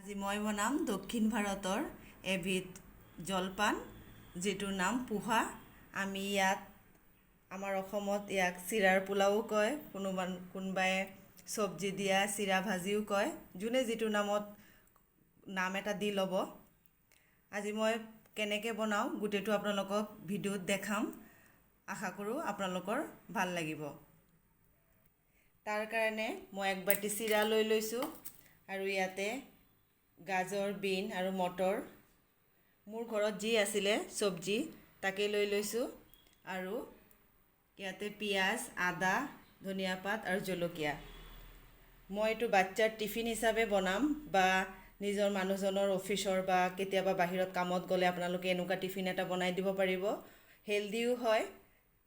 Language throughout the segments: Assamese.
আজি মই বনাম দক্ষিণ ভাৰতৰ এবিধ জলপান যেটোৰ নাম পোহা। আমি ইয়াত আমাৰ অসমত ইয়াক চিৰাৰ পোলাও কয়, কোনোবাই চব্জি দিয়া চিৰা ভাজিও কয়, যোনে যেটো নামত নাম এটা দি ল'ব। আজি মই কেনেকৈ বনাওঁ গোটেইটো আপোনালোকক ভিডিঅ'ত দেখাম। আশা কৰোঁ আপোনালোকৰ ভাল লাগিব। তাৰ কাৰণে মই এক বাটি চিৰা লৈ লৈছোঁ আৰু ইয়াতে গাজৰ, বিন আৰু মটৰ, মোৰ ঘৰত যি আছিলে চব্জি তাকে লৈ লৈছোঁ। আৰু ইয়াতে পিঁয়াজ, আদা, ধনিয়া পাত আৰু জলকীয়া। মই এইটো বাচ্চাৰ টিফিন হিচাপে বনাম বা নিজৰ মানুহজনৰ অফিচৰ বা কেতিয়াবা বাহিৰত কামত গ'লে আপোনালোকে এনেকুৱা টিফিন এটা বনাই দিব পাৰিব। হেল্ডিও হয়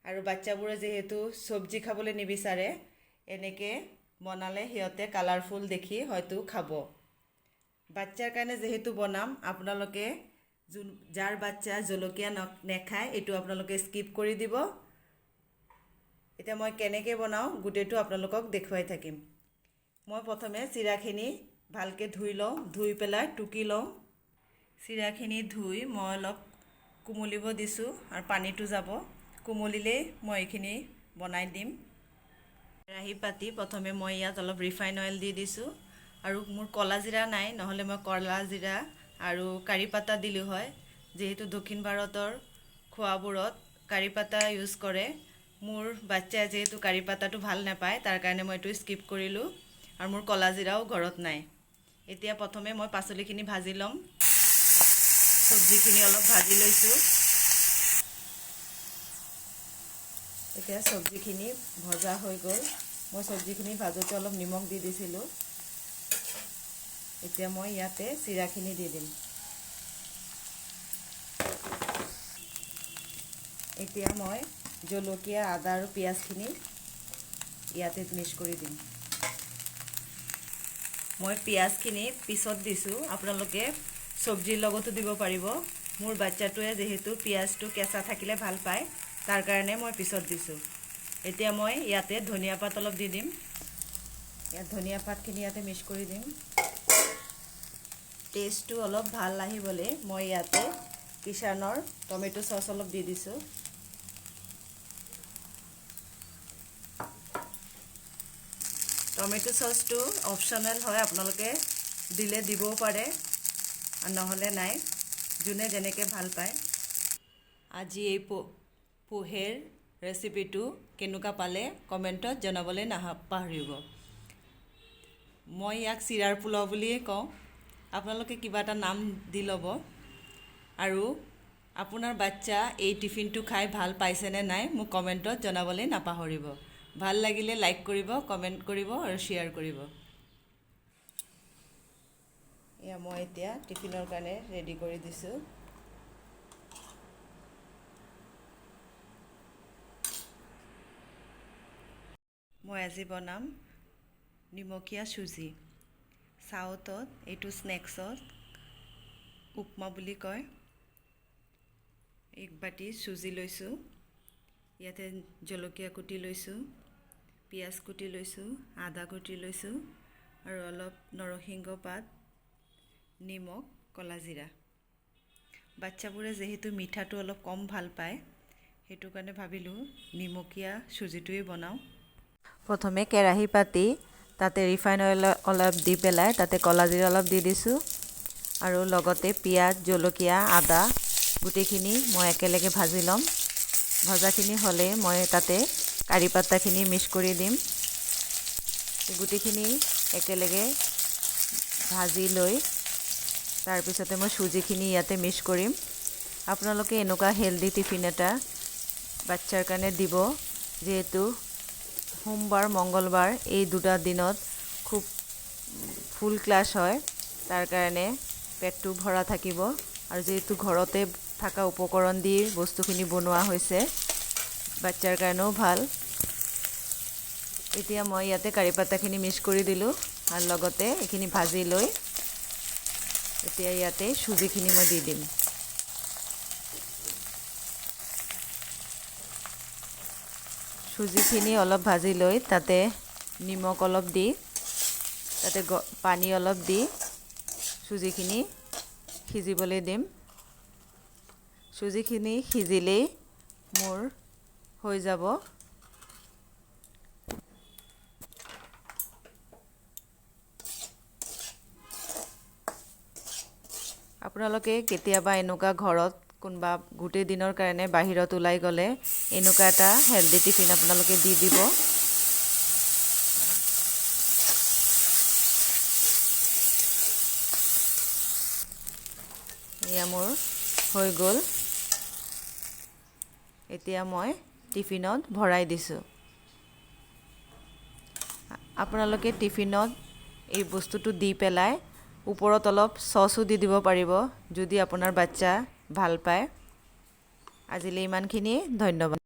আৰু বাচ্চাবোৰে যিহেতু চব্জি খাবলৈ নিবিচাৰে, এনেকৈ বনালে সিহঁতে কালাৰফুল দেখি হয়তো খাব। বাচ্চাৰ কাৰণে যেহেতু বনাম, আপোনালোকে যাৰ বাচ্চা জলকীয়া নেখায় এইটো আপোনালোকে স্কিপ কৰি দিব। এতিয়া মই কেনেকৈ বনাওঁ গোটেইটো আপোনালোকক দেখুৱাই থাকিম। মই প্ৰথমে চিৰাখিনি ভালকৈ ধুই লওঁ, ধুই পেলাই টুকি লওঁ। চিৰাখিনি ধুই মই অলপ কোমলিব দিছোঁ আৰু পানীটো যাব। কোমলিলেই মই এইখিনি বনাই দিম। কেৰাহী পাতি প্ৰথমে মই ইয়াত অলপ ৰিফাইন অইল দি দিছোঁ আৰু মোৰ ক'লা জিৰা নাই, নহ'লে মই ক'লা জিৰা আৰু কাৰি পাতা দিলোঁ হয়। যিহেতু দক্ষিণ ভাৰতৰ খোৱাবোৰত কাৰি পাতা ইউজ কৰে, মোৰ বাচ্চাই যিহেতু কাৰি পাতাটো ভাল নাপায়, তাৰ কাৰণে মই এইটো স্কিপ কৰিলোঁ আৰু মোৰ ক'লা জিৰাও ঘৰত নাই। এতিয়া প্ৰথমে মই পাচলিখিনি ভাজি ল'ম। চব্জিখিনি অলপ ভাজি লৈছোঁ। এতিয়া চব্জিখিনি ভজা হৈ গ'ল। মই চব্জিখিনি ভাজোঁতে অলপ নিমখ দি দিছিলোঁ। এতিয়া মই ইয়াতে চিৰাখিনি দি দিম। এতিয়া মই জলকীয়া, আদা আৰু পিঁয়াজখিনি ইয়াতে মিক্স কৰি দিম। মই পিঁয়াজখিনি পিছত দিছোঁ, আপোনালোকে চব্জিৰ লগতো দিব পাৰিব। মোৰ বাচ্চাটোৱে যিহেতু পিঁয়াজটো কেঁচা থাকিলে ভাল পায়, তাৰ কাৰণে মই পিছত দিছোঁ। এতিয়া মই ইয়াতে ধনিয়া পাত অলপ দি দিম। ইয়াত ধনিয়া পাতখিনি ইয়াতে মিক্স কৰি দিম। টেষ্টটো অলপ ভাল আহিবলৈ মই ইয়াতে কিষানৰ টমেটো চচ অলপ দি দিছোঁ। টমেটো চচটো অপশ্যনেল হয়, আপোনালোকে দিলে দিবও পাৰে আৰু নহ'লে নাই, যোনে যেনেকৈ ভাল পায়। আজি এই পোহেৰ ৰেচিপিটো কেনেকুৱা পালে কমেণ্টত জনাবলৈ নাপাহৰিব। মই ইয়াক চিৰাৰ পোলাও বুলিয়ে কওঁ, আপোনালোকে কিবা এটা নাম দি ল'ব। আৰু আপোনাৰ বাচ্চা এই টিফিনটো খাই ভাল পাইছেনে নাই মোক কমেণ্টত জনাবলৈ নাপাহৰিব। ভাল লাগিলে লাইক কৰিব, কমেণ্ট কৰিব আৰু শ্বেয়াৰ কৰিব। এয়া মই এতিয়া টিফিনৰ কাৰণে ৰেডি কৰি দিছোঁ। মই আজি বনাম নিমখীয়া চুজি। চাউথত এইটো স্নেক্সত উপমা বুলি কয়। এক বাটি চুজি লৈছোঁ। ইয়াতে জলকীয়া কুটি লৈছোঁ, পিঁয়াজ কুটি লৈছোঁ, আদা কুটি লৈছোঁ আৰু অলপ নৰসিংহ পাত, নিমখ, ক'লা জিৰা। বাচ্চাবোৰে যিহেতু মিঠাটো অলপ কম ভাল পায়, সেইটো কাৰণে ভাবিলোঁ নিমখীয়া চুজিটোৱেই বনাওঁ। প্ৰথমে কেৰাহী পাতি তাতে ৰিফাইন অইল অলপ দি পেলাই তাতে ক'লা জিৰা অলপ দি দিছোঁ আৰু লগতে পিঁয়াজ, জলকীয়া, আদা গোটেইখিনি মই একেলগে ভাজি ল'ম। ভজাখিনি হ'লে মই তাতে কাৰি পাতাখিনি মিক্স কৰি দিম। গোটেইখিনি একেলগে ভাজি লৈ তাৰপিছতে মই চুজিখিনি ইয়াতে মিক্স কৰিম। আপোনালোকে এনেকুৱা হেল্ডি টিফিন এটা বাচ্চাৰ কাৰণে দিব, যিহেতু সোমবাৰ, মঙ্গলবাৰ এই দুটা দিনত খুব ফুল ক্লাছ হয়, তাৰ কাৰণে পেটটো ভৰা থাকিব আৰু যিহেতু ঘৰতে থকা উপকৰণ দি বস্তুখিনি বনোৱা হৈছে, বাচ্চাৰ কাৰণেও ভাল। এতিয়া মই ইয়াতে কাৰি পাতাখিনি মিক্স কৰি দিলোঁ আৰু লগতে এইখিনি ভাজি লৈ এতিয়া ইয়াতে চুজিখিনি মই দি দিম। চুজিখিনি অলপ ভাজি লৈ তাতে নিমখ অলপ দি, তাতে পানী অলপ দি চুজিখিনি সিজিবলৈ দিম। চুজিখিনি সিজিলেই মোৰ হৈ যাব। আপোনালোকে কেতিয়াবা এনেকুৱা ঘৰত কোনোবা গোটেই দিনৰ কাৰণে বাহিৰত ওলাই গ'লে এনেকুৱা এটা হেল্ডি টিফিন আপোনালোকে দি দিব। এয়া মোৰ হৈ গ'ল। এতিয়া মই টিফিনত ভৰাই দিছোঁ। আপোনালোকে টিফিনত এই বস্তুটো দি পেলাই ওপৰত অলপ চচো দি দিব পাৰিব যদি আপোনাৰ বাচ্চা ভাল পায়। আজিলৈ ইমানখিনিয়ে, ধন্যবাদ।